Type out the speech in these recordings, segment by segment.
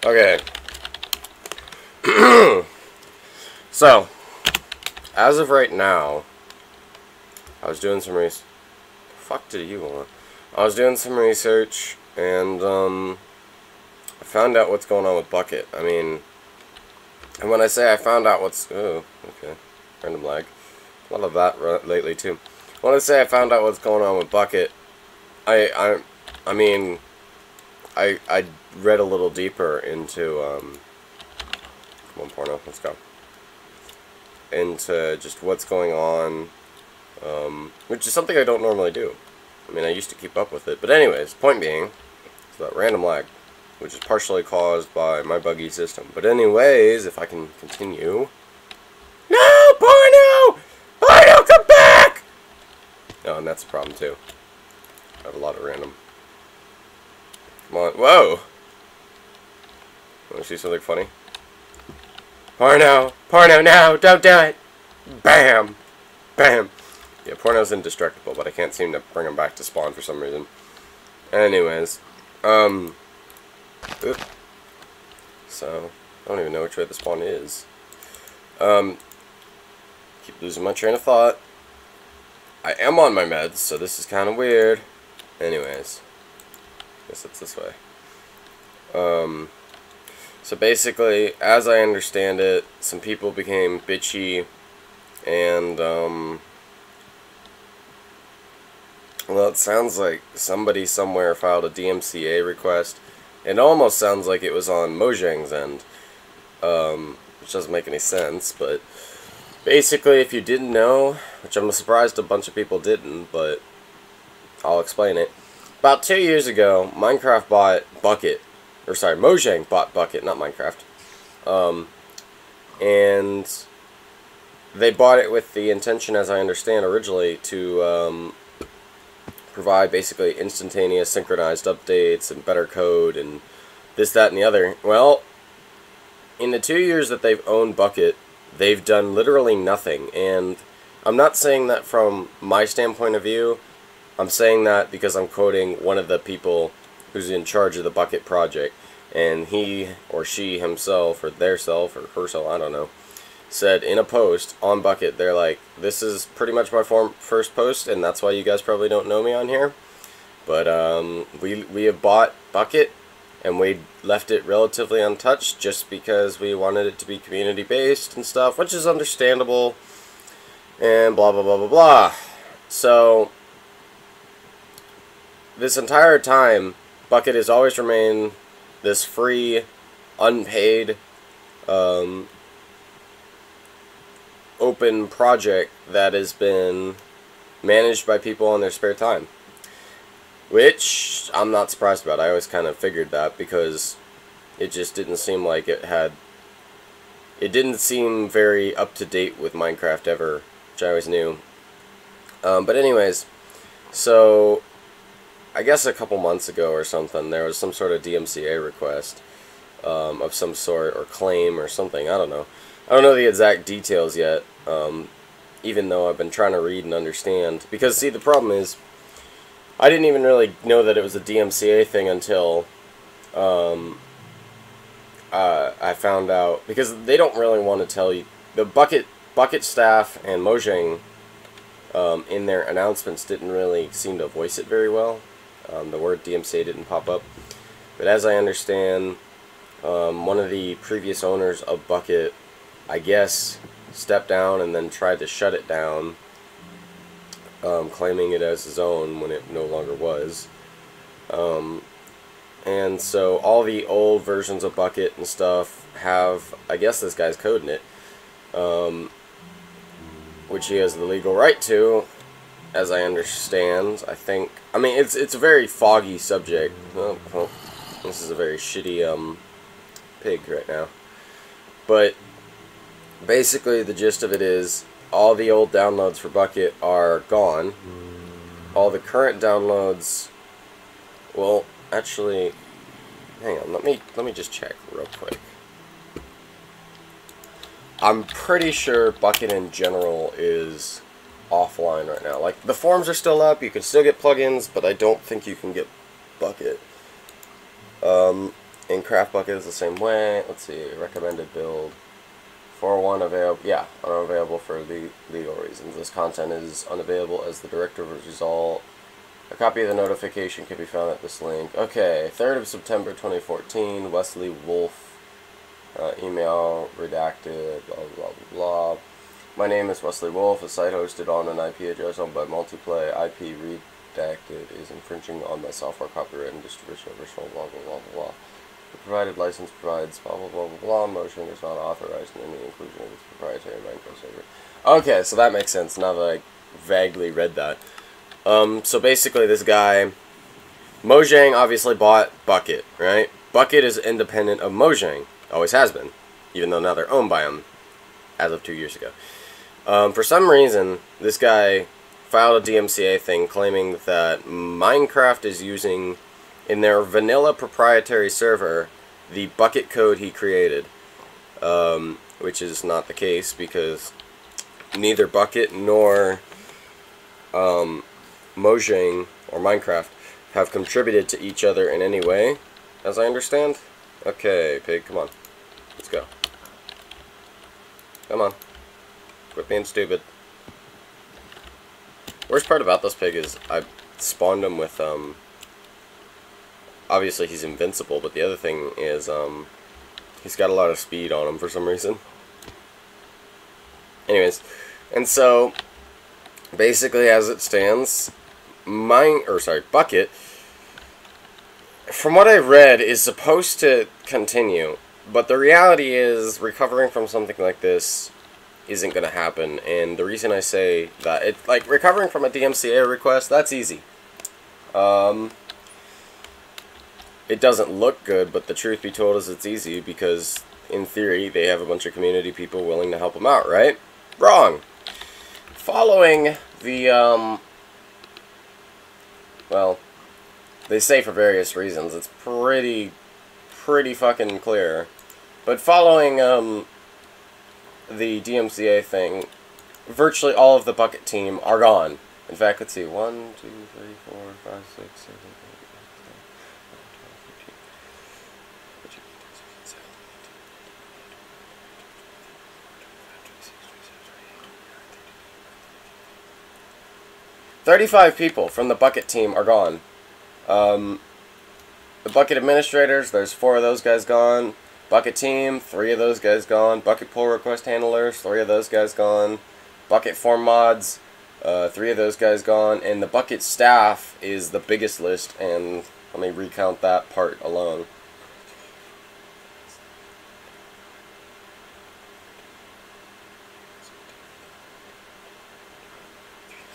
Okay. So, as of right now, I was doing some research. Fuck did you want? I was doing some research, and I found out what's going on with Bukkit. I mean, and when I say I found out what's... Oh, okay. Random lag. A lot of that lately, too. When I say I found out what's going on with Bukkit, I mean, I read a little deeper into, come on, porno, let's go. Into just what's going on, which is something I don't normally do. I mean, I used to keep up with it. But anyways, point being, it's that random lag, which is partially caused by my buggy system. But anyways, if I can continue... No! Porno! Porno, come back! Oh, and that's a problem, too. I have a lot of random... Come on. Whoa! Want to see something funny? Porno! Porno, no! Don't do it! Bam! Bam! Yeah, Porno's indestructible, but I can't seem to bring him back to spawn for some reason. Anyways, oop. So, I don't even know which way the spawn is. Keep losing my train of thought. I am on my meds, so this is kind of weird. Anyways, guess it's this way. So basically, as I understand it, some people became bitchy, and, well, it sounds like somebody somewhere filed a DMCA request. It almost sounds like it was on Mojang's end, which doesn't make any sense, but basically, if you didn't know, which I'm surprised a bunch of people didn't, but I'll explain it. About 2 years ago, Minecraft bought Bukkit, or sorry, Mojang bought Bukkit, not Minecraft, and they bought it with the intention, as I understand originally, to provide basically instantaneous synchronized updates and better code and this, that, and the other. Well, in the 2 years that they've owned Bukkit, they've done literally nothing, and I'm not saying that from my standpoint of view. I'm saying that because I'm quoting one of the people who's in charge of the Bukkit project, and he or she himself or theirself or herself, I don't know, said in a post on Bukkit, they're like, this is pretty much my first post, and that's why you guys probably don't know me on here, but we have bought Bukkit, and we left it relatively untouched just because we wanted it to be community based and stuff, which is understandable, and blah blah blah blah blah. So this entire time, Bukkit has always remained this free, unpaid, open project that has been managed by people in their spare time, which I'm not surprised about. I always kind of figured that because it just didn't seem like it didn't seem very up to date with Minecraft ever, which I always knew. But anyways, so I guess a couple months ago or something, there was some sort of DMCA request of some sort, or claim or something. I don't know. I don't know the exact details yet, even though I've been trying to read and understand. Because, see, the problem is, I didn't even really know that it was a DMCA thing until I found out, because they don't really want to tell you. The Bukkit staff and Mojang, in their announcements, didn't really seem to voice it very well. The word DMCA didn't pop up. But as I understand, one of the previous owners of Bukkit, I guess, stepped down and then tried to shut it down, claiming it as his own when it no longer was. And so all the old versions of Bukkit and stuff have, I guess, this guy's code in it, which he has the legal right to, as I understand. I think, I mean, it's a very foggy subject. Well, this is a very shitty pig right now. But basically, the gist of it is, all the old downloads for Bukkit are gone. All the current downloads, well, actually, hang on, let me just check real quick. I'm pretty sure Bukkit in general is offline right now. Like, the forums are still up, you can still get plugins, but I don't think you can get Bukkit. And CraftBucket is the same way. Let's see, recommended build. 4.1 available, yeah, unavailable for legal reasons. This content is unavailable as the directive result. A copy of the notification can be found at this link. Okay, 3rd of September 2014, Wesley Wolf, email redacted, blah, blah, blah, blah. My name is Wesley Wolf, a site hosted on an IP address owned by Multiplay. IP redacted is infringing on my software copyright and distribution of original, blah, blah, blah, blah, blah. The provided license provides blah blah blah blah blah. Motion is not authorized in any inclusion of its proprietary microserver. Okay, so that makes sense now that I vaguely read that. So basically this guy, Mojang obviously bought Bukkit, right? Bukkit is independent of Mojang. Always has been. Even though now they're owned by him. As of 2 years ago. For some reason, this guy filed a DMCA thing claiming that Minecraft is using, in their vanilla proprietary server, the Bukkit code he created, which is not the case because neither Bukkit nor Mojang or Minecraft have contributed to each other in any way, as I understand. Okay, pig, come on. Let's go. Come on. Quit being stupid. Worst part about this pig is I spawned him with, obviously he's invincible, but the other thing is, he's got a lot of speed on him for some reason. Anyways, and so, basically as it stands, Bukkit, from what I read, is supposed to continue, but the reality is, recovering from something like this isn't going to happen, and the reason I say that, like, recovering from a DMCA request, that's easy. It doesn't look good, but the truth be told is it's easy because, in theory, they have a bunch of community people willing to help them out, right? Wrong! Following the, well, they say for various reasons, it's pretty fucking clear. But following, the DMCA thing, virtually all of the Bukkit team are gone. In fact, let's see, 1, 2, 3, 4, 5, 6, 7, 8, 35 people from the Bukkit team are gone. The Bukkit administrators, there's 4 of those guys gone. Bukkit team, 3 of those guys gone. Bukkit pull request handlers, 3 of those guys gone. Bukkit form mods, 3 of those guys gone. And the Bukkit staff is the biggest list, and let me recount that part alone.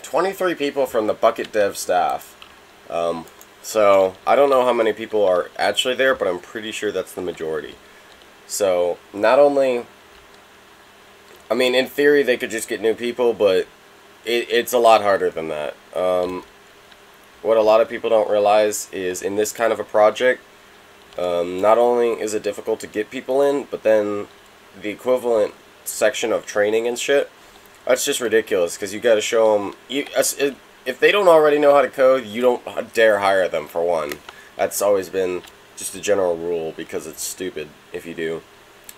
"23 people from the Bukkit dev staff. So, I don't know how many people are actually there, but I'm pretty sure that's the majority. So, not only, I mean, in theory, they could just get new people, but it's a lot harder than that. What a lot of people don't realize is, in this kind of a project, not only is it difficult to get people in, but then the equivalent section of training and shit, that's just ridiculous, because you gotta show them, if they don't already know how to code, you don't dare hire them, for one. That's always been just a general rule, because it's stupid if you do.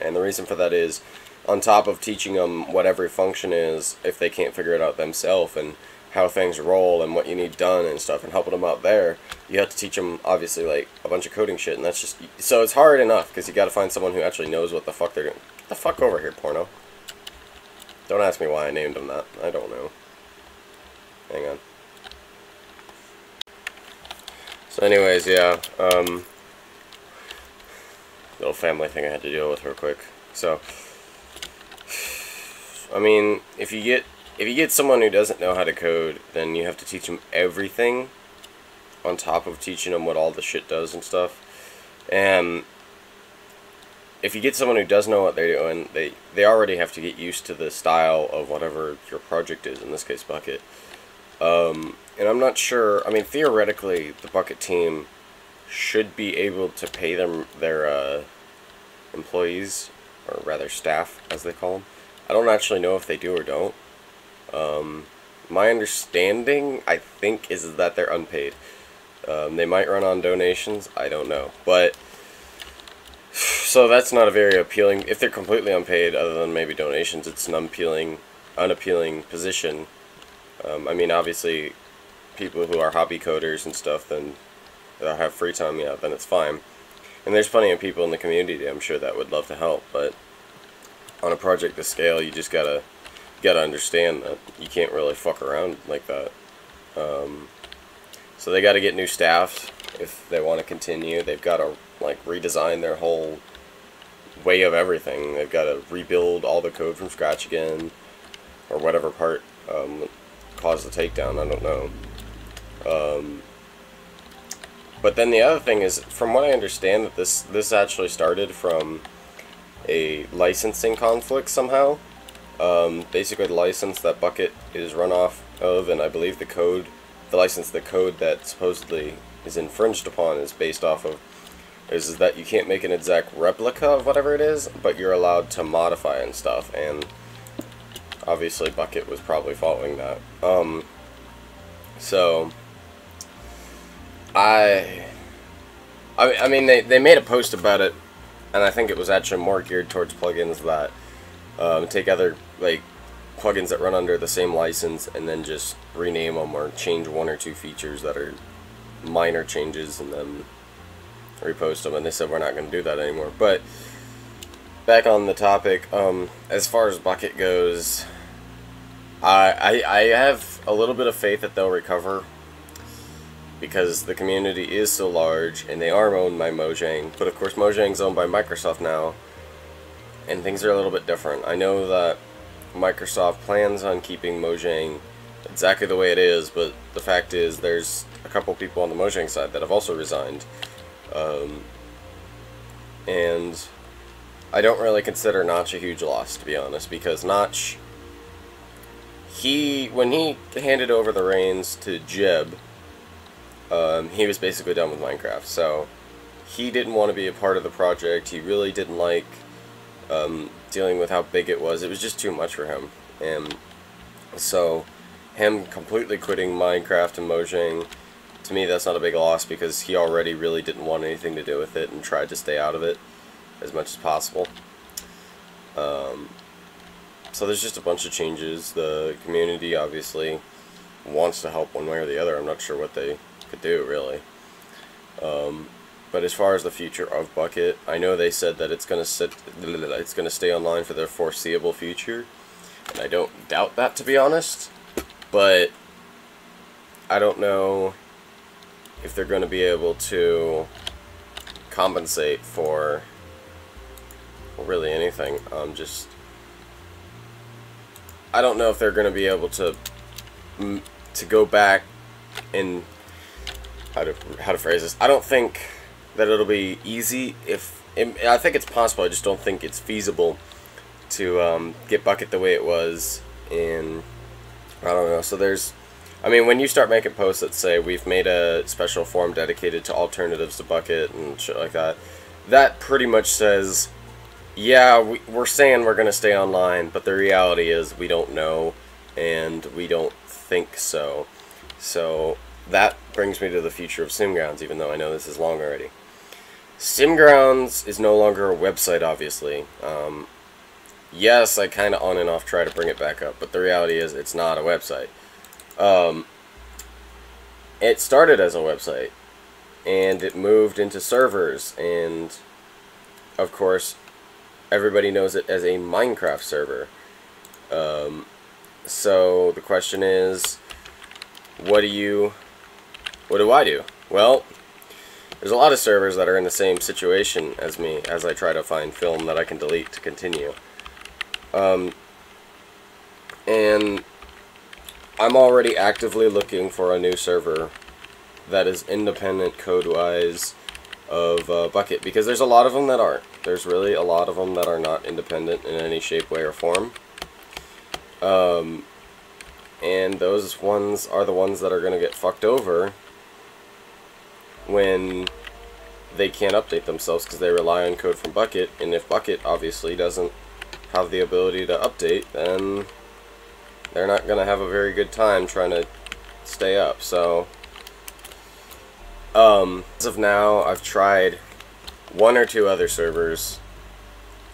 And the reason for that is, on top of teaching them what every function is, if they can't figure it out themselves, and how things roll, and what you need done and stuff, and helping them out there, you have to teach them, obviously, like, a bunch of coding shit, and that's just, so it's hard enough, because you gotta find someone who actually knows what the fuck they're doing. Get the fuck over here, porno. Don't ask me why I named him that. I don't know. Hang on. So anyways, yeah, little family thing I had to deal with real quick. So, I mean, if you get someone who doesn't know how to code, then you have to teach them everything on top of teaching them what all the shit does and stuff. And if you get someone who does know what they're doing, they already have to get used to the style of whatever your project is, in this case Bukkit. And I'm not sure, I mean, theoretically, the Bukkit team should be able to pay their employees, or rather staff, as they call them. I don't actually know if they do or don't. My understanding, I think, is that they're unpaid. They might run on donations, I don't know. But So that's not a very appealing, if they're completely unpaid, other than maybe donations, it's an unappealing position. I mean, obviously, people who are hobby coders and stuff, then have free time, yeah, then it's fine. And there's plenty of people in the community, I'm sure, that would love to help, but on a project this scale, you just gotta understand that you can't really fuck around like that. So they gotta get new staff if they want to continue. They've got to like redesign their whole way of everything. They've got to rebuild all the code from scratch again, or whatever part caused the takedown. I don't know. But then the other thing is, from what I understand, that this actually started from a licensing conflict somehow. Basically, the license that Bukkit is run off of, and I believe the license that supposedly is infringed upon is based off of, is that you can't make an exact replica of whatever it is, but you're allowed to modify and stuff, and obviously Bukkit was probably following that. So I mean they made a post about it, and I think it was actually more geared towards plugins that take other like plugins that run under the same license and then just rename them or change one or two features that are minor changes and then repost them, and they said we're not going to do that anymore. But back on the topic, as far as Bukkit goes, I have a little bit of faith that they'll recover, because the community is so large, and they are owned by Mojang, but of course Mojang's owned by Microsoft now, and things are a little bit different. I know that Microsoft plans on keeping Mojang exactly the way it is, but the fact is there's a couple people on the Mojang side that have also resigned, and I don't really consider Notch a huge loss, to be honest, because Notch, when he handed over the reins to Jeb, he was basically done with Minecraft, so he didn't want to be a part of the project. He really didn't like dealing with how big it was. It was just too much for him, and so him completely quitting Minecraft and Mojang, to me that's not a big loss, because he already really didn't want anything to do with it and tried to stay out of it as much as possible. So there's just a bunch of changes. The community obviously wants to help one way or the other. I'm not sure what they could do, really. But as far as the future of Bukkit, I know they said that it's gonna stay online for the foreseeable future, and I don't doubt that, to be honest. But I don't know if they're going to be able to compensate for really anything. I don't know if they're going to be able to go back and how to phrase this. I don't think that it'll be easy. I think it's possible. I just don't think it's feasible to get Bukkit the way it was in, I don't know. So I mean, when you start making posts that say we've made a special forum dedicated to alternatives to Bukkit and shit like that, that pretty much says, yeah, we're saying we're going to stay online, but the reality is we don't know, and we don't think so. So that brings me to the future of SimGrounds, even though I know this is long already. SimGrounds is no longer a website, obviously. Yes, I kind of on and off try to bring it back up, but the reality is it's not a website. It started as a website, and it moved into servers, and of course everybody knows it as a Minecraft server. So the question is, what do I do? Well, there's a lot of servers that are in the same situation as me, as I try to find film that I can delete to continue. And I'm already actively looking for a new server that is independent code-wise of Bukkit, because there's a lot of them that aren't. There's really a lot of them that are not independent in any shape, way, or form. And those ones are the ones that are going to get fucked over when they can't update themselves because they rely on code from Bukkit, and if Bukkit obviously doesn't have the ability to update, then they're not going to have a very good time trying to stay up. So as of now, I've tried one or two other servers.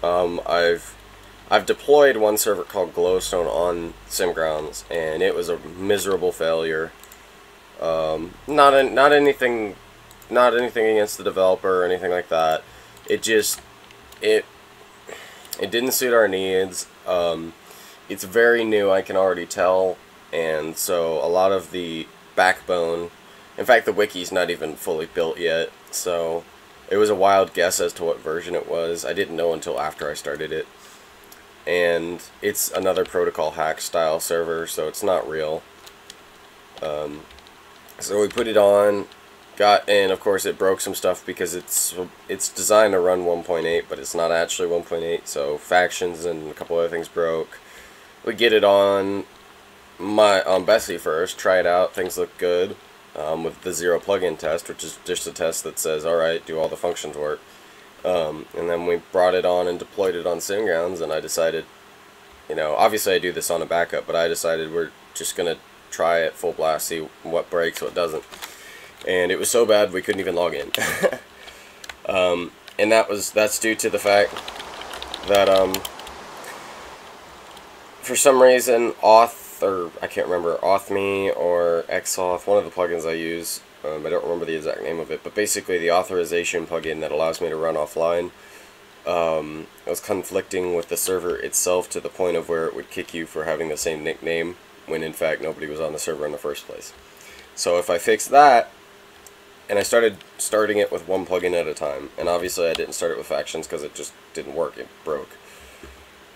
I've deployed one server called Glowstone on SimGrounds, and it was a miserable failure. Not anything against the developer or anything like that. It just it didn't suit our needs. It's very new, I can already tell, and so a lot of the backbone, in fact the wiki's not even fully built yet, so it was a wild guess as to what version it was. I didn't know until after I started it. And it's another protocol hack style server, so it's not real. So we put it on, and of course it broke some stuff because it's designed to run 1.8, but it's not actually 1.8, so factions and a couple other things broke. We get it on Bessie first, try it out, things look good, with the zero plugin test, which is just a test that says, alright, do all the functions work? And then we brought it on and deployed it on SimGrounds, and I decided, obviously I do this on a backup, but I decided we're just going to try it full blast, see what breaks, what doesn't. And it was so bad we couldn't even log in. And that's due to the fact that, for some reason, I can't remember, Auth.me or Xauth, one of the plugins I use, I don't remember the exact name of it, but basically the authorization plugin that allows me to run offline, it was conflicting with the server itself to the point of where it would kick you for having the same nickname, when in fact nobody was on the server in the first place. So if I fix that, and I starting it with one plugin at a time, and obviously I didn't start it with factions because it just didn't work, it broke.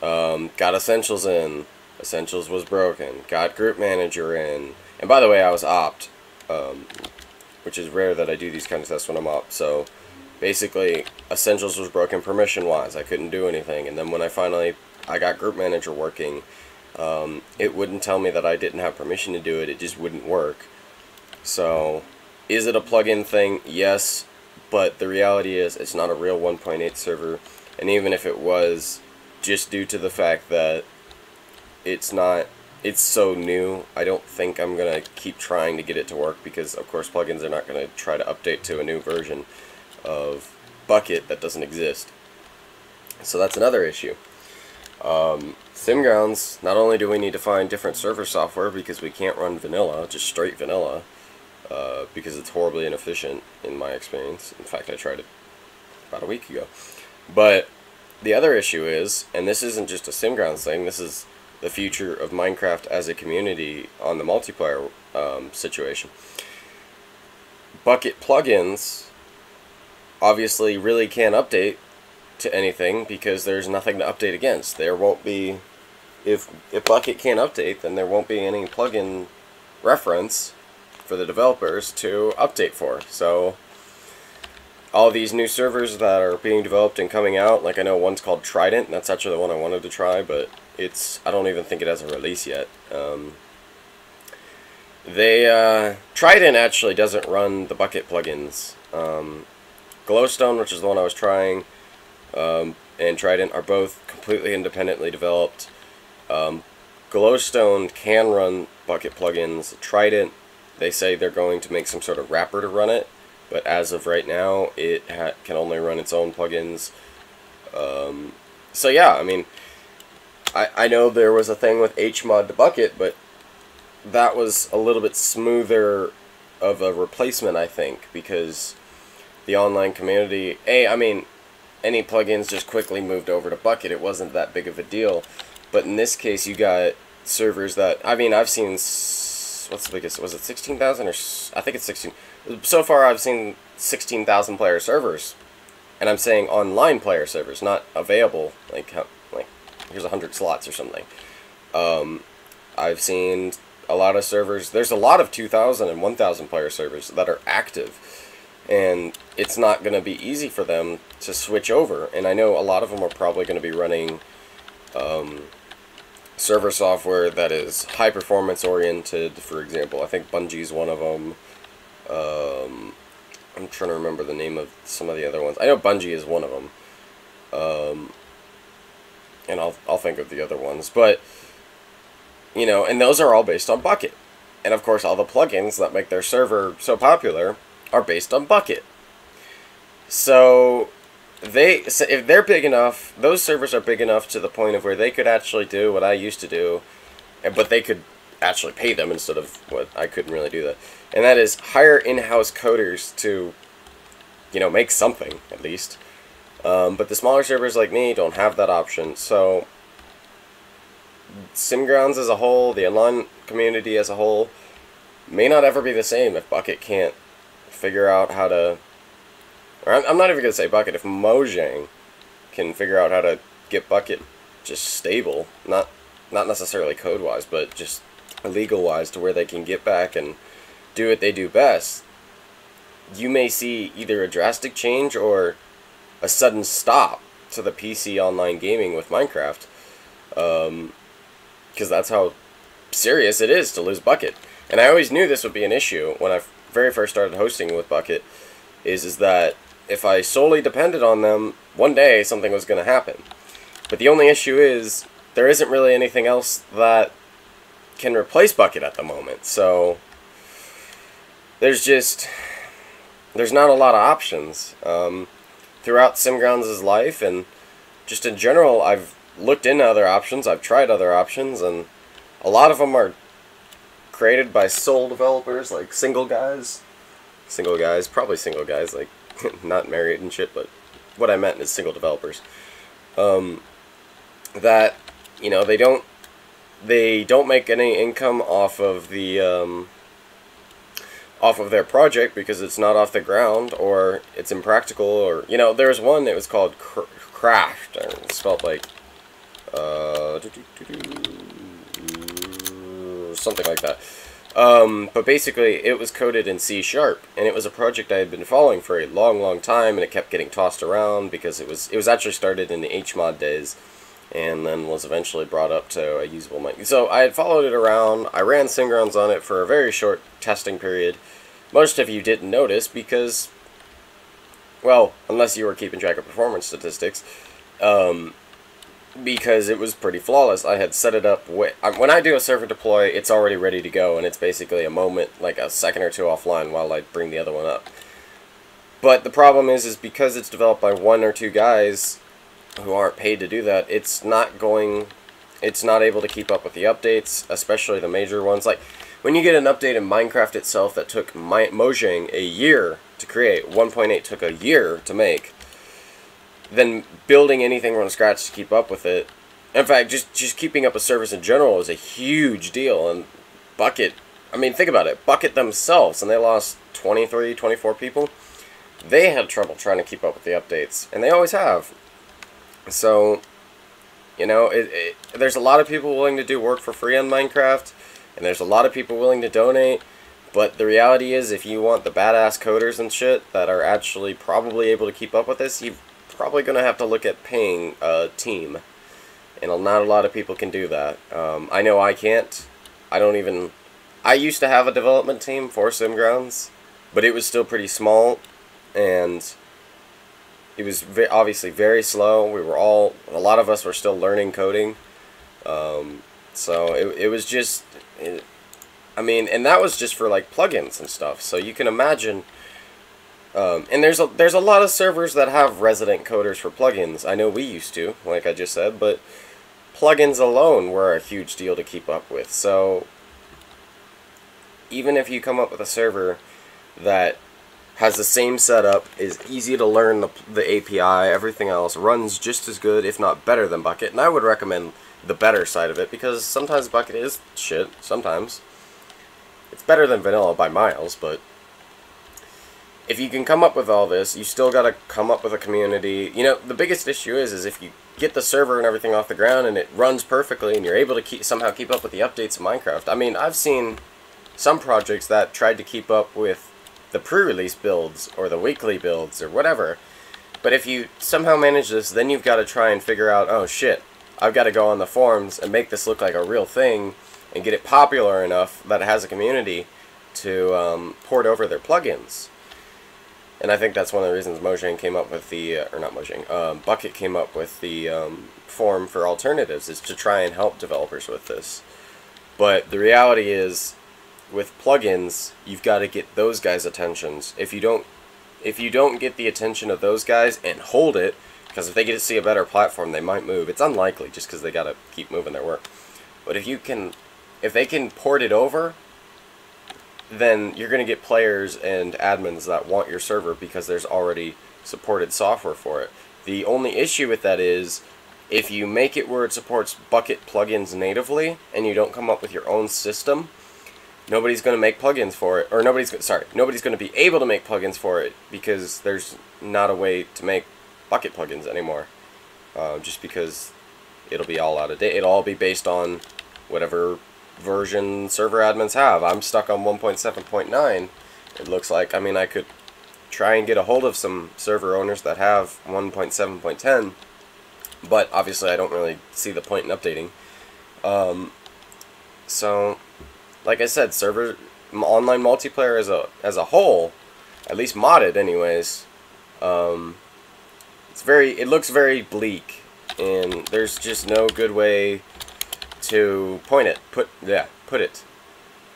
Got Essentials in, Essentials was broken, got Group Manager in, and by the way I was opt, which is rare that I do these kind of tests when I'm opt, so basically Essentials was broken permission wise, I couldn't do anything, and then when I got Group Manager working, it wouldn't tell me that I didn't have permission to do it, it just wouldn't work. So is it a plugin thing? Yes, but the reality is it's not a real 1.8 server, and even if it was, just due to the fact that it's so new, I don't think I'm going to keep trying to get it to work, because of course plugins are not going to try to update to a new version of Bukkit that doesn't exist. So that's another issue. SimGrounds, not only do we need to find different server software because we can't run vanilla, just straight vanilla, because it's horribly inefficient in my experience. In fact, I tried it about a week ago. But the other issue is, and this isn't just a SimGrounds thing, this is the future of Minecraft as a community on the multiplayer situation. Bukkit plugins obviously really can't update to anything because there's nothing to update against. There won't be, if Bukkit can't update, then there won't be any plugin reference for the developers to update for. So all these new servers that are being developed and coming out, like I know one's called Trident, and that's actually the one I wanted to try, but I don't even think it has a release yet. Trident actually doesn't run the Bukkit plugins. Glowstone, which is the one I was trying, and Trident are both completely independently developed. Glowstone can run Bukkit plugins. Trident, they say they're going to make some sort of wrapper to run it, but as of right now, it can only run its own plugins. So yeah, I mean, I know there was a thing with HMod to Bukkit, but that was a little bit smoother of a replacement, I think, because the online community, I mean, any plugins just quickly moved over to Bukkit. It wasn't that big of a deal. But in this case, you got servers that, I mean, I've seen, what's the biggest, was it 16,000 or, I think it's 16. So far, I've seen 16,000 player servers. And I'm saying online player servers, not available, like here's 100 slots or something. I've seen a lot of servers, there's a lot of 2,000 and 1,000 player servers that are active. And it's not going to be easy for them to switch over. And I know a lot of them are probably going to be running server software that is high performance oriented. For example, I think Bungie is one of them. I'm trying to remember the name of some of the other ones. I know Bungie is one of them. And I'll think of the other ones. But, you know, and those are all based on Bukkit. And of course, all the plugins that make their server so popular are based on Bukkit. So if they're big enough, those servers are big enough to the point of where they could actually do what I used to do, but they could actually pay them instead of what I couldn't really do that. And that is hire in-house coders to, you know, make something at least. But the smaller servers like me don't have that option. So SimGrounds as a whole, the online community as a whole, may not ever be the same if Bukkit can't figure out how to, or I'm not even going to say Bukkit, if Mojang can figure out how to get Bukkit just stable, not necessarily code-wise, but just legal-wise, to where they can get back and do what they do best, you may see either a drastic change or a sudden stop to the PC online gaming with Minecraft, because that's how serious it is to lose Bukkit. And I always knew this would be an issue when I very first started hosting with Bukkit, is that if I solely depended on them, one day something was going to happen. But the only issue is there isn't really anything else that can replace Bukkit at the moment. So there's not a lot of options. Throughout SimGrounds' life and just in general, I've looked into other options, I've tried other options, and a lot of them are created by sole developers, like single guys, like not married and shit, but what I meant is single developers, that, you know, they don't make any income off of the off of their project because it's not off the ground, or it's impractical, or, you know, there's one that was called Craft, or it's spelled like something like that. But basically, it was coded in C#, and it was a project I had been following for a long time, and it kept getting tossed around because it was actually started in the HMod days, and then was eventually brought up to a usable mic. So I had followed it around. I ran SimGrounds on it for a very short testing period. Most of you didn't notice because, well, unless you were keeping track of performance statistics, because it was pretty flawless. I had set it up when I do a server deploy, it's already ready to go, and it's basically a moment, like a second or two offline while I bring the other one up. But the problem is because it's developed by one or two guys who aren't paid to do that, it's not able to keep up with the updates, especially the major ones. Like, when you get an update in Minecraft itself that took Mojang a year to create, 1.8 took a year to make, then building anything from scratch to keep up with it, in fact, just keeping up a service in general is a huge deal. And Bukkit, I mean, think about it, Bukkit themselves, and they lost 23, 24 people, they had trouble trying to keep up with the updates, and they always have. So, you know, there's a lot of people willing to do work for free on Minecraft, and there's a lot of people willing to donate, but the reality is, if you want the badass coders and shit that are actually probably able to keep up with this, you're probably going to have to look at paying a team, and not a lot of people can do that. I know I can't. I used to have a development team for SimGrounds, but it was still pretty small, and it was obviously very slow. A lot of us were still learning coding. So it was just, I mean, and that was just for like plugins and stuff. So you can imagine, and there's a lot of servers that have resident coders for plugins. I know we used to, like I just said, but plugins alone were a huge deal to keep up with. So even if you come up with a server that has the same setup, is easy to learn the API, everything else, runs just as good, if not better than Bukkit, and I would recommend the better side of it, because sometimes Bukkit is shit, sometimes. It's better than vanilla by miles, but if you can come up with all this, you still gotta come up with a community. You know, the biggest issue is if you get the server and everything off the ground and it runs perfectly and you're able to somehow keep up with the updates of Minecraft. I mean, I've seen some projects that tried to keep up with the pre-release builds or the weekly builds or whatever, but if you somehow manage this, then you've got to try and figure out, oh shit, I've got to go on the forums and make this look like a real thing and get it popular enough that it has a community to port over their plugins. And I think that's one of the reasons Mojang came up with the, or not Mojang, Bukkit came up with the forum for alternatives, is to try and help developers with this. But the reality is, with plugins, you've got to get those guys' attentions. If you don't if you don't get the attention of those guys and hold it, because if they get to see a better platform, they might move. It's unlikely, just because they got to keep moving their work. But if they can port it over, then you're going to get players and admins that want your server because there's already supported software for it. The only issue with that is if you make it where it supports Bukkit plugins natively and you don't come up with your own system, nobody's going to make plugins for it, or nobody's going to be able to make plugins for it because there's not a way to make Bukkit plugins anymore. Just because it'll be all out of date. It'll all be based on whatever version server admins have. I'm stuck on 1.7.9. It looks like. I mean, I could try and get a hold of some server owners that have 1.7.10, but obviously I don't really see the point in updating. So, like I said, online multiplayer as a whole, at least modded anyways, it looks very bleak, and there's just no good way to put it.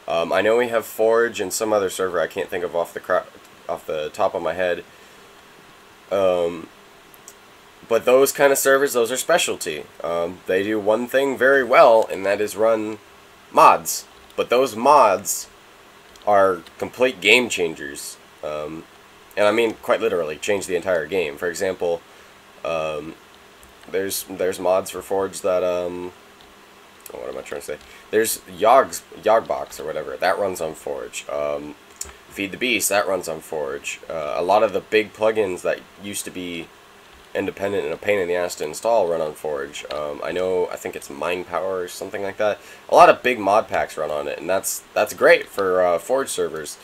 I know we have Forge and some other server I can't think of off the top of my head. But those kind of servers, those are specialty. They do one thing very well, and that is run mods. But those mods are complete game changers. And I mean quite literally change the entire game. For example, there's mods for Forge that what am I trying to say? There's Yogbox or whatever that runs on Forge. Feed the Beast that runs on Forge. A lot of the big plugins that used to be independent and a pain in the ass to install run on Forge. I think it's Mind Power or something like that. A lot of big mod packs run on it, and that's great for Forge servers.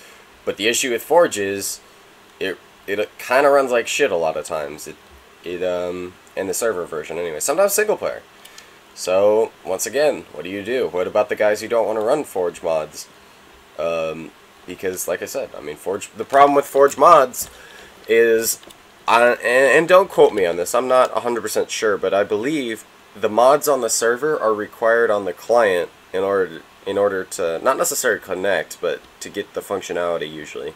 But the issue with Forge is it kind of runs like shit a lot of times. In the server version anyway. Sometimes single player. So once again, what do? What about the guys who don't want to run Forge mods? Because like I said, I mean the problem with Forge mods is, and don't quote me on this, I'm not 100% sure, but I believe the mods on the server are required on the client in order to not necessarily connect, but to get the functionality usually.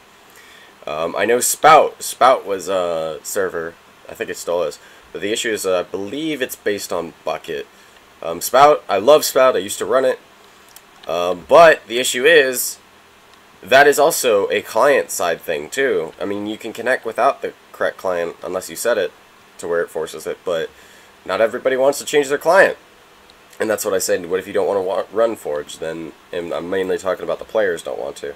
I know Spout was a server, I think it still is, but the issue is I believe it's based on Bukkit. Spout, I love Spout, I used to run it, but the issue is that is also a client-side thing too. I mean, you can connect without the correct client unless you set it to where it forces it, but not everybody wants to change their client. And that's what I said, what if you don't want to run Forge? Then, and I'm mainly talking about the players don't want to.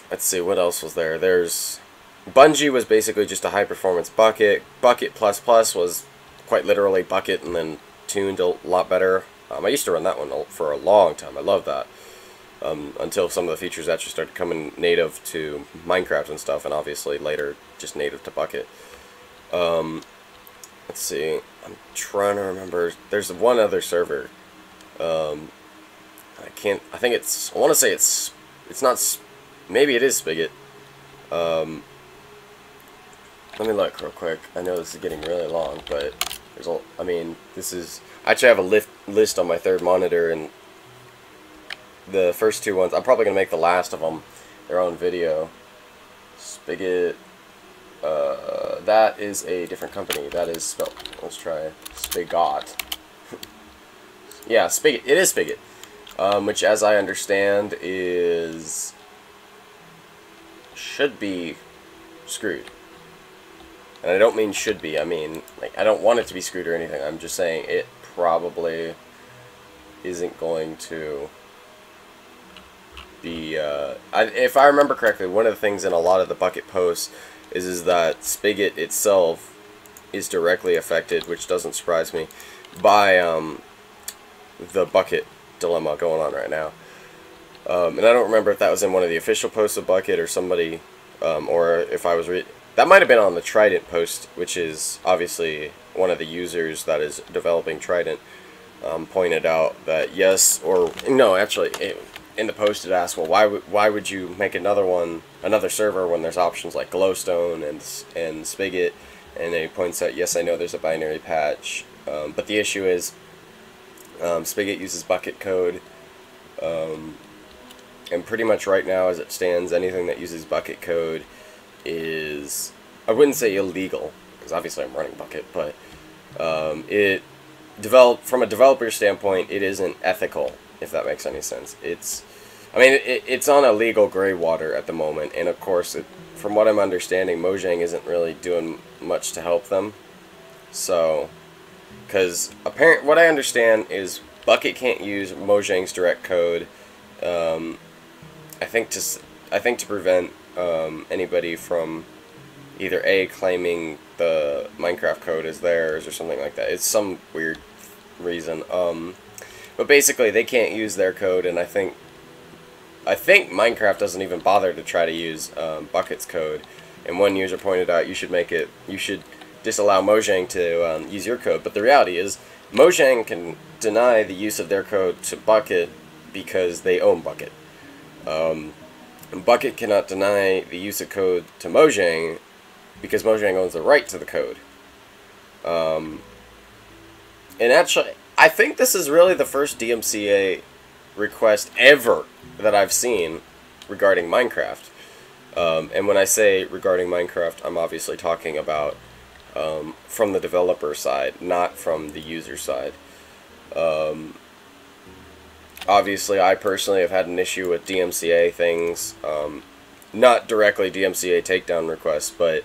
Let's see, what else was there? There's Bungie was basically just a high-performance Bukkit. Bukkit++ was quite literally Bukkit and then tuned a lot better. I used to run that one for a long time. I love that. Until some of the features actually started coming native to Minecraft and stuff, and obviously later just native to Bukkit. Let's see, I'm trying to remember, there's one other server, I want to say it's not, maybe it is Spigot. Let me look real quick. I know this is getting really long, but this is, actually I have a list on my third monitor, and the first two ones, I'm probably going to make the last of them their own video. Spigot, that is a different company. That is spelled, let's try Spigot. Yeah, Spigot. It is Spigot. Which, as I understand, should be screwed. And I don't mean should be, I mean, like, I don't want it to be screwed or anything. I'm just saying it probably isn't going to be, if I remember correctly, one of the things in a lot of the Bukkit posts is that Spigot itself is directly affected, which doesn't surprise me, by the Bukkit dilemma going on right now. And I don't remember if that was in one of the official posts of Bukkit or somebody, or if I was that might have been on the Trident post, which is obviously one of the users that is developing Trident, pointed out that yes, or no, actually, in the post it asked, well, why would you make another server when there's options like Glowstone and Spigot, and then he points out, yes, I know there's a binary patch, but the issue is Spigot uses Bukkit code, and pretty much right now as it stands, anything that uses Bukkit code is, I wouldn't say illegal, because obviously I'm running Bukkit, but it developed, from a developer standpoint, it isn't ethical, if that makes any sense. It's on a legal gray water at the moment, and of course, from what I'm understanding, Mojang isn't really doing much to help them. So, because what I understand is Bukkit can't use Mojang's direct code. I think to prevent anybody from either A, claiming the Minecraft code as theirs or something like that. It's some weird reason. But basically, they can't use their code, and I think Minecraft doesn't even bother to try to use Bukkit's code. And one user pointed out you should disallow Mojang to use your code. But the reality is, Mojang can deny the use of their code to Bukkit because they own Bukkit. Bukkit cannot deny the use of code to Mojang because Mojang owns the right to the code. And actually, I think this is really the first DMCA request ever that I've seen regarding Minecraft. And when I say regarding Minecraft, I'm obviously talking about from the developer side, not from the user side. Obviously, I personally have had an issue with DMCA things, not directly DMCA takedown requests, but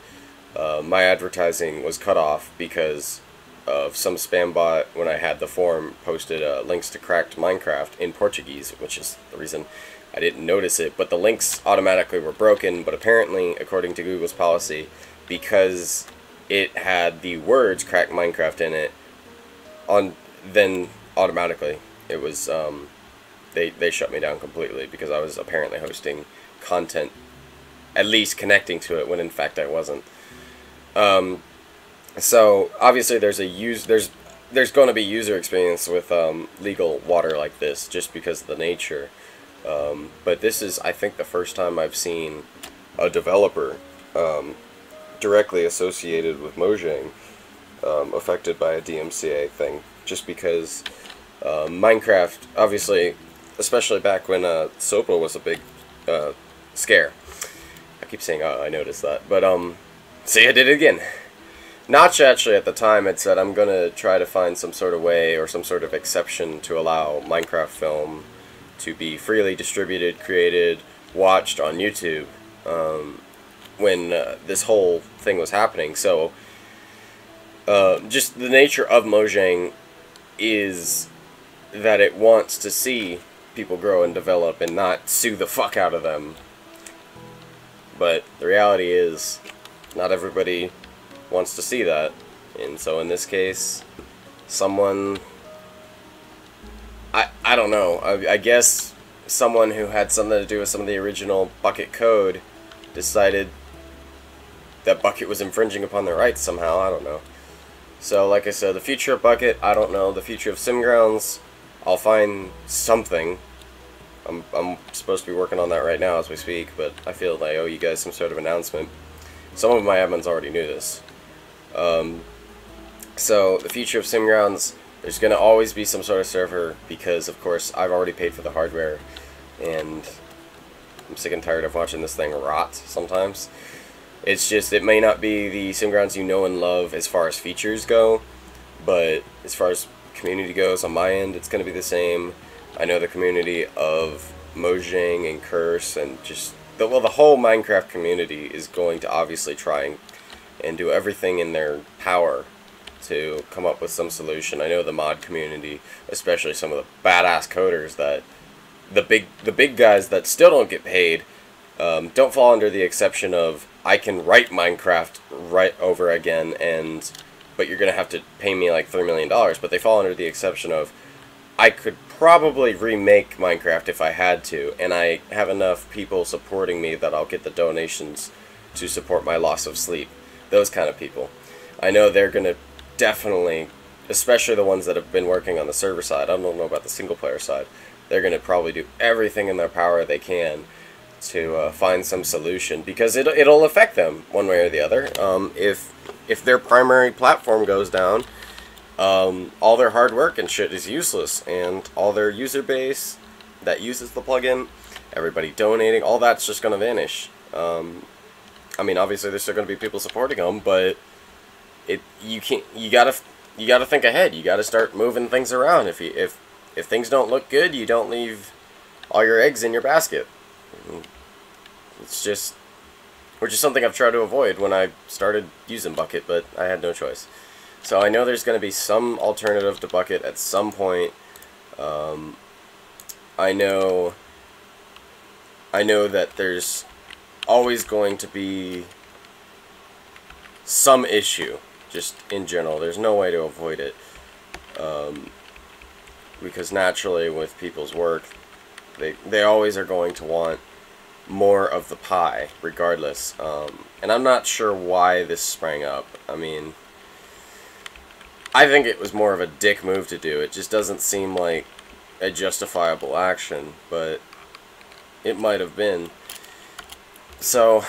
my advertising was cut off because of some spam bot when I had the forum posted links to cracked Minecraft in Portuguese, which is the reason I didn't notice it, but the links automatically were broken. But apparently, according to Google's policy, because it had the words cracked Minecraft in it, then automatically it was they shut me down completely because I was apparently hosting content, at least connecting to it, when in fact I wasn't. So obviously there's going to be user experience with legal water like this, just because of the nature. But this is, I think, the first time I've seen a developer directly associated with Mojang affected by a DMCA thing, just because Minecraft, obviously, especially back when SOPA was a big scare. I keep saying, oh, I noticed that, but see, I did it again. Notch actually at the time had said, I'm going to try to find some sort of way or some sort of exception to allow Minecraft film to be freely distributed, created, watched on YouTube when this whole thing was happening. So just the nature of Mojang is that it wants to see people grow and develop and not sue the fuck out of them. But the reality is, not everybody wants to see that, and so in this case, someone, I don't know, I guess someone who had something to do with some of the original Bukkit code decided that Bukkit was infringing upon their rights somehow. I don't know. So like I said, the future of Bukkit, I don't know. The future of SimGrounds, I'll find something. I'm supposed to be working on that right now as we speak, but I feel like I owe you guys some sort of announcement. Some of my admins already knew this. So the future of SimGrounds, there's going to always be some sort of server, because of course I've already paid for the hardware, and I'm sick and tired of watching this thing rot sometimes. It's just, it may not be the SimGrounds you know and love as far as features go, but as far as community goes, on my end, it's going to be the same. I know the community of Mojang and Curse and just, the whole Minecraft community is going to obviously try and do everything in their power to come up with some solution. I know the mod community, especially some of the badass coders, that the big guys that still don't get paid, don't fall under the exception of, I can write Minecraft right over again, but you're going to have to pay me like $3 million. But they fall under the exception of, I could probably remake Minecraft if I had to, and I have enough people supporting me that I'll get the donations to support my loss of sleep. Those kind of people. I know they're going to definitely, especially the ones that have been working on the server side, I don't know about the single player side, they're going to probably do everything in their power they can to find some solution, because it'll affect them one way or the other. If their primary platform goes down, all their hard work and shit is useless, and all their user base that uses the plugin, everybody donating, all that's just going to vanish. I mean, obviously there's still going to be people supporting them, but you gotta think ahead. You gotta start moving things around. If things don't look good, you don't leave all your eggs in your basket. It's just, which is something I've tried to avoid when I started using Bukkit, but I had no choice. So I know there's going to be some alternative to Bukkit at some point. I know that there's always going to be some issue, just in general. There's no way to avoid it. Because naturally, with people's work, they always are going to want more of the pie, regardless. And I'm not sure why this sprang up. I mean, I think it was more of a dick move to do. It just doesn't seem like a justifiable action, but it might have been. So,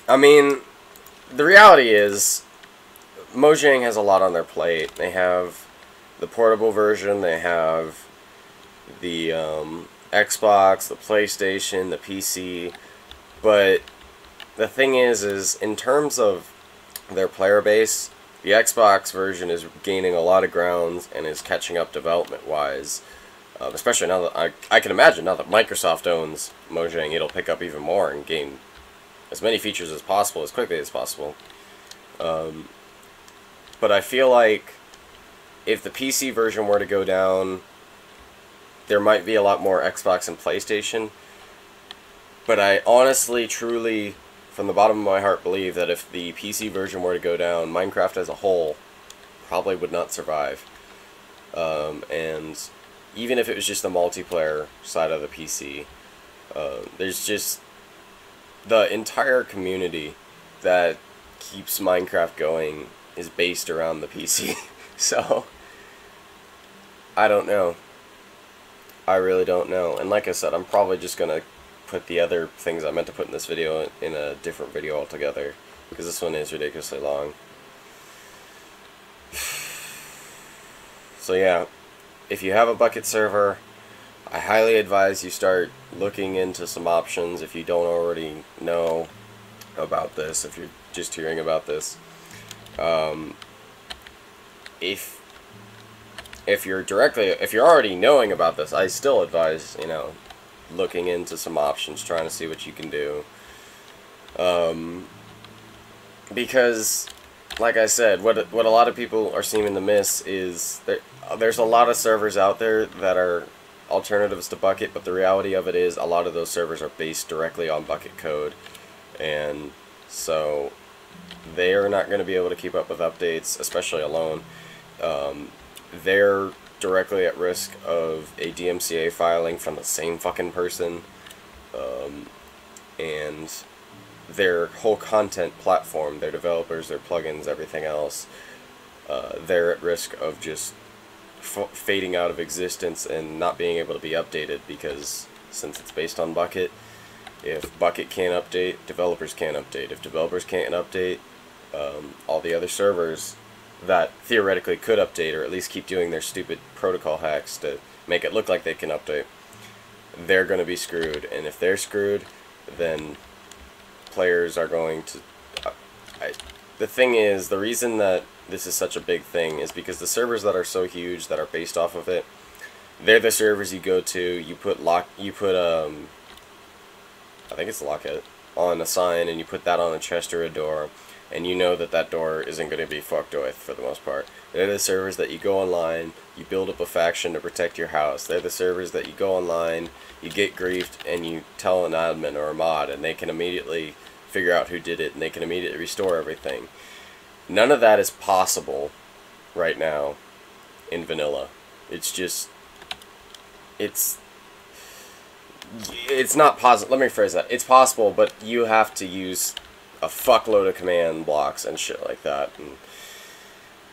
I mean, the reality is, Mojang has a lot on their plate. They have the portable version, they have the Xbox, the PlayStation, the PC, but the thing is in terms of their player base, the Xbox version is gaining a lot of ground and is catching up development-wise, especially now that I can imagine now that Microsoft owns Mojang, it'll pick up even more and gain as many features as possible, as quickly as possible. But I feel like if the PC version were to go down, there might be a lot more Xbox and PlayStation. But I honestly, truly, from the bottom of my heart, believe that if the PC version were to go down, Minecraft as a whole probably would not survive. And even if it was just the multiplayer side of the PC, there's just the entire community that keeps Minecraft going is based around the PC. So, I don't know. I really don't know. And like I said, I'm probably just going to put the other things I meant to put in this video in a different video altogether, because this one is ridiculously long. So yeah, if you have a Bukkit server, I highly advise you start looking into some options if you don't already know about this, if you're just hearing about this. If you're already knowing about this, I still advise, looking into some options, trying to see what you can do. Because, like I said, what a lot of people are seeming to miss is that there's a lot of servers out there that are alternatives to Bukkit, but the reality of it is a lot of those servers are based directly on Bukkit code, and so they are not going to be able to keep up with updates, especially alone. They're directly at risk of a DMCA filing from the same fucking person, and their whole content platform, their developers, their plugins, everything else, they're at risk of just fading out of existence and not being able to be updated, because since it's based on Bukkit, if Bukkit can't update, developers can't update. If developers can't update, all the other servers that theoretically could update, or at least keep doing their stupid protocol hacks to make it look like they can update, they're going to be screwed. And if they're screwed, then players are going to... the thing is, the reason that this is such a big thing is because the servers that are so huge that are based off of it, they're the servers you go to, you put I think it's Lockhead, on a sign, and you put that on a chest or a door, and you know that that door isn't going to be fucked with for the most part. They're the servers that you go online, you build up a faction to protect your house. They're the servers that you go online, you get griefed, and you tell an admin or a mod, and they can immediately figure out who did it, and they can immediately restore everything. None of that is possible right now in vanilla. It's just... It's not possible. Let me rephrase that. It's possible, but you have to use a fuckload of command blocks and shit like that. And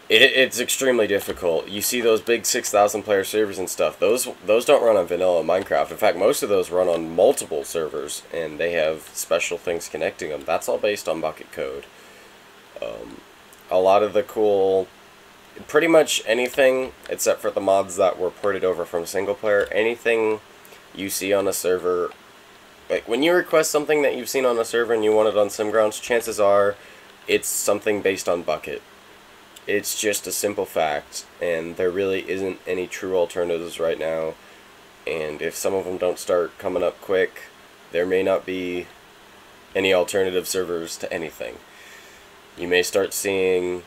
it's extremely difficult. You see those big 6,000 player servers and stuff. Those don't run on vanilla Minecraft. In fact, most of those run on multiple servers, and they have special things connecting them. That's all based on Bukkit code. A lot of the cool... Pretty much anything, except for the mods that were ported over from single player, anything you see on a server Like, when you request something that you've seen on a server and you want it on SimGrounds, chances are it's something based on Bukkit. It's just a simple fact, and there really isn't any true alternatives right now. And if some of them don't start coming up quick, there may not be any alternative servers to anything. You may start seeing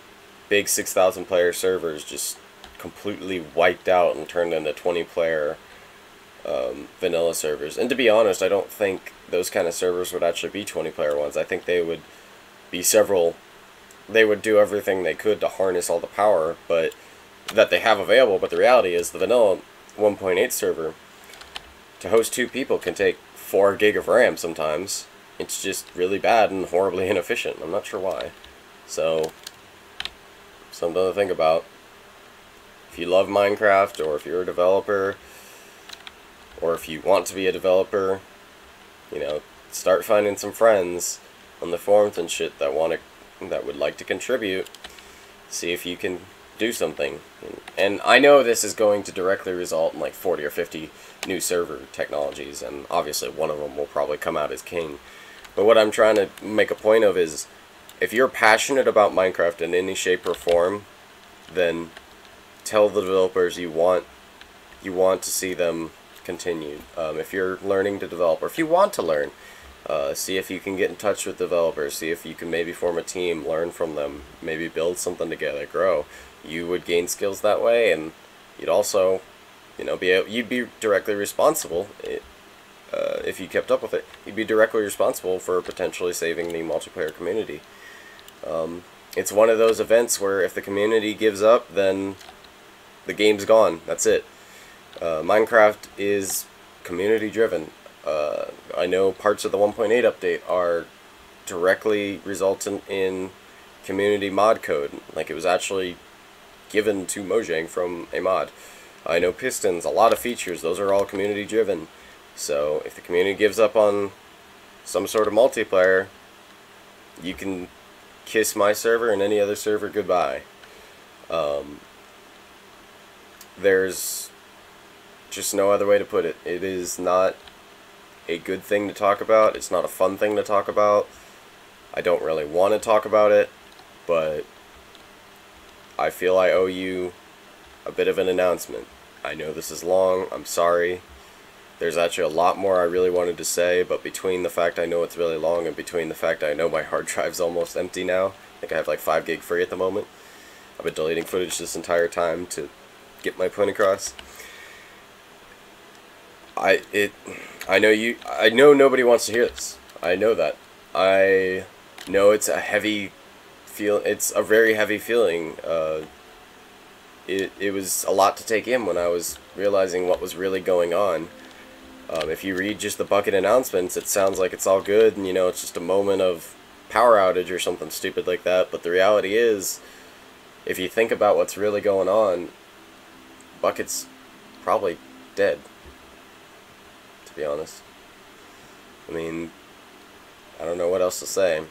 big 6,000 player servers just completely wiped out and turned into 20 player vanilla servers. And to be honest, I don't think those kind of servers would actually be 20 player ones. I think they would be several. They would do everything they could to harness all the power but that they have available, but the reality is the vanilla 1.8 server, to host 2 people, can take 4 gig of RAM sometimes. It's just really bad and horribly inefficient. I'm not sure why. So, something to think about. If you love Minecraft, or if you're a developer, or if you want to be a developer, you know, start finding some friends on the forums and shit that would like to contribute. See if you can do something. And I know this is going to directly result in like 40 or 50 new server technologies, and obviously one of them will probably come out as king. But what I'm trying to make a point of is, if you're passionate about Minecraft in any shape or form, then tell the developers you want to see them continued. If you're learning to develop, or if you want to learn, see if you can get in touch with developers, see if you can maybe form a team, learn from them, maybe build something together, grow. You would gain skills that way, and you'd also, you know, you'd be directly responsible, if you kept up with it, you'd be directly responsible for potentially saving the multiplayer community. It's one of those events where if the community gives up, then the game's gone. That's it. Minecraft is community driven. I know parts of the 1.8 update are directly resultant in community mod code. Like, it was actually given to Mojang from a mod. I know Pistons, a lot of features, those are all community driven. So if the community gives up on some sort of multiplayer, you can kiss my server and any other server goodbye. There's just no other way to put it. It is not a good thing to talk about. It's not a fun thing to talk about. I don't really want to talk about it, but I feel I owe you a bit of an announcement. I know this is long. I'm sorry. There's actually a lot more I really wanted to say, but between the fact I know it's really long and between the fact I know my hard drive's almost empty now, I think I have like 5 gig free at the moment. I've been deleting footage this entire time to get my point across. I know nobody wants to hear this. I know that. I know it's a very heavy feeling. It was a lot to take in when I was realizing what was really going on. If you read just the Bukkit announcements, it sounds like it's all good, and you know, it's just a moment of power outage or something stupid like that. But the reality is, if you think about what's really going on, Bukkit's probably dead, to be honest. I mean, I don't know what else to say.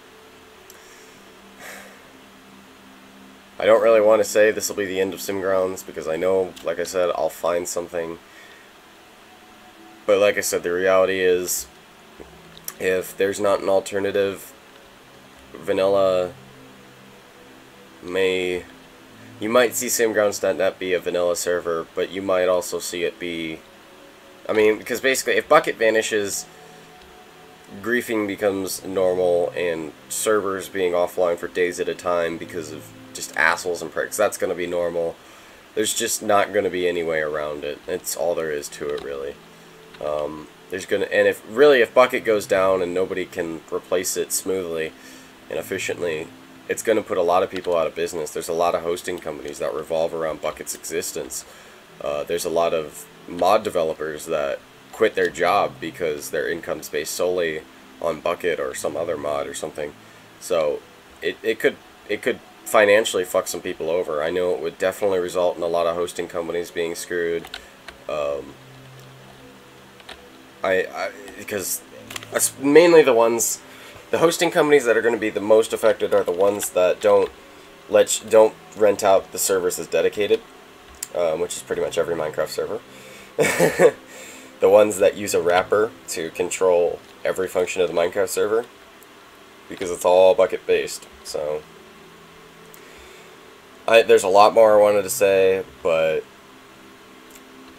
I don't really want to say this will be the end of SimGrounds, because I know, like I said, I'll find something. But like I said, the reality is, if there's not an alternative, vanilla you might see SimGrounds.net be a vanilla server, but you might also see it be, I mean, because basically, if Bukkit vanishes, griefing becomes normal, and servers being offline for days at a time because of just assholes and pricks, that's going to be normal. There's just not going to be any way around it. It's all there is to it, really. If Bukkit goes down and nobody can replace it smoothly and efficiently, it's going to put a lot of people out of business. There's a lot of hosting companies that revolve around Bukkit's existence. There's a lot of mod developers that quit their job because their income's based solely on Bukkit or some other mod or something. So it could financially fuck some people over. I know it would definitely result in a lot of hosting companies being screwed. Because mainly the hosting companies that are going to be the most affected are the ones that don't rent out the servers as dedicated, which is pretty much every Minecraft server. The ones that use a wrapper to control every function of the Minecraft server, because it's all bucket based. So there's a lot more I wanted to say, but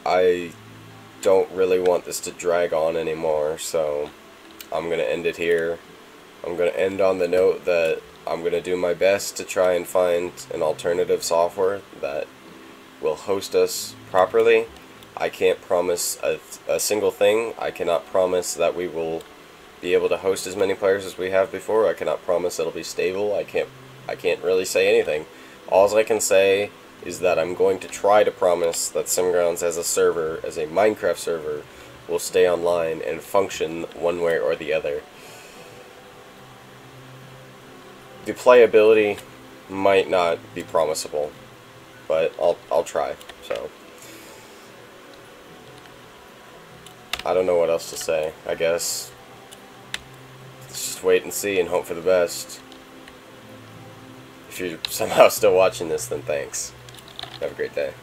I don't really want this to drag on anymore, so I'm going to end it here. I'm going to end on the note that I'm going to do my best to try and find an alternative software that will host us properly. I can't promise a single thing. I cannot promise that we will be able to host as many players as we have before. I cannot promise it'll be stable. I can't really say anything. All I can say is that I'm going to try to promise that SimGrounds as a server, as a Minecraft server, will stay online and function one way or the other. The playability might not be promisable, but I'll try. So I don't know what else to say. I guess let's just wait and see and hope for the best. If you're somehow still watching this, then thanks. Have a great day.